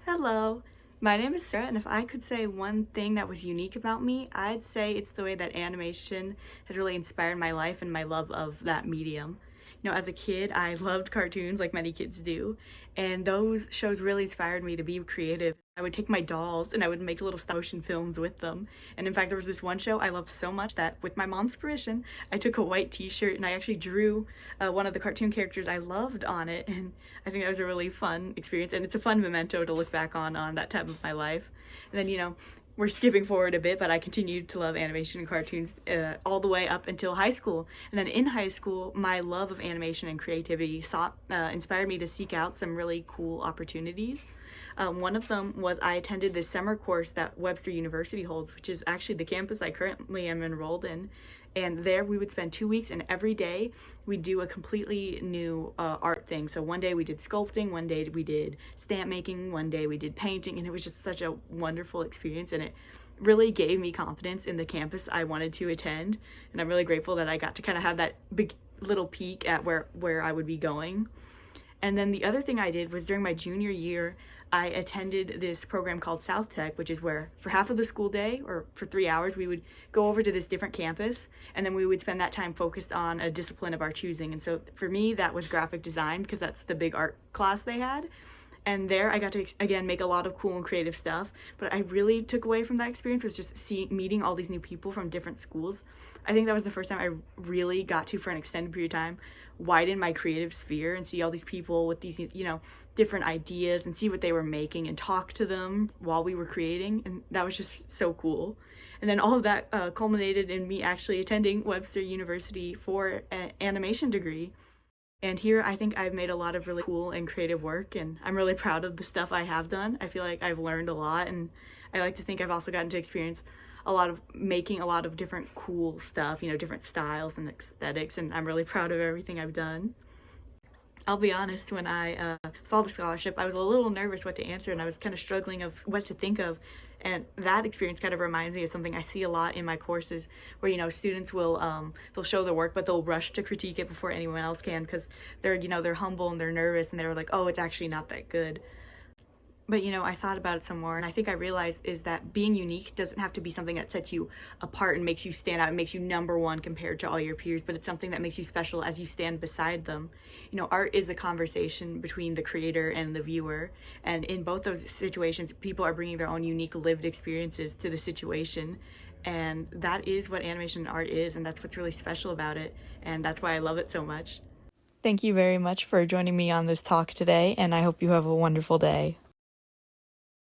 Hello, my name is Sarah, and if I could say one thing that was unique about me, I'd say it's the way that animation has really inspired my life and my love of that medium. As a kid, I loved cartoons like many kids do, and those shows really inspired me to be creative. I would take my dolls and I would make little stop motion films with them. And in fact, there was this one show I loved so much that, with my mom's permission, I took a white t-shirt and I actually drew one of the cartoon characters I loved on it. And I think that was a really fun experience, and it's a fun memento to look back on that time of my life. And then, we're skipping forward a bit, but I continued to love animation and cartoons all the way up until high school. And then in high school, my love of animation and creativity inspired me to seek out some really cool opportunities. One of them was I attended this summer course that Webster University holds, which is actually the campus I currently am enrolled in. And there we would spend 2 weeks, and every day we'd do a completely new art thing. So one day we did sculpting, one day we did stamp making, one day we did painting, and it was just such a wonderful experience, and it really gave me confidence in the campus I wanted to attend. And I'm really grateful that I got to kind of have that big little peek at where I would be going. And then the other thing I did was during my junior year, I attended this program called South Tech, which is where for half of the school day, or for 3 hours, we would go over to this different campus, and then we would spend that time focused on a discipline of our choosing. And so for me, that was graphic design, because that's the big art class they had. And there I got to, again, make a lot of cool and creative stuff. But I really took away from that experience was just meeting all these new people from different schools. I think that was the first time I really got to, for an extended period of time, widen my creative sphere and see all these people with these, different ideas, and see what they were making and talk to them while we were creating. And that was just so cool. And then all of that culminated in me actually attending Webster University for an animation degree. And here I think I've made a lot of really cool and creative work, and I'm really proud of the stuff I have done. I feel like I've learned a lot, and I like to think I've also gotten to experience a lot of making a lot of different cool stuff, different styles and aesthetics, and I'm really proud of everything I've done. I'll be honest, when I saw the scholarship, I was a little nervous what to answer, and I was kind of struggling of what to think of. And that experience kind of reminds me of something I see a lot in my courses, where students will they'll show their work, but they'll rush to critique it before anyone else can, because they're humble and they're nervous, and they're like, oh, it's actually not that good. But I thought about it some more, and I think I realized is that being unique doesn't have to be something that sets you apart and makes you stand out and makes you number one compared to all your peers, but it's something that makes you special as you stand beside them. Art is a conversation between the creator and the viewer, and in both those situations, people are bringing their own unique lived experiences to the situation, and that is what animation and art is, and that's what's really special about it, and that's why I love it so much. Thank you very much for joining me on this talk today, and I hope you have a wonderful day.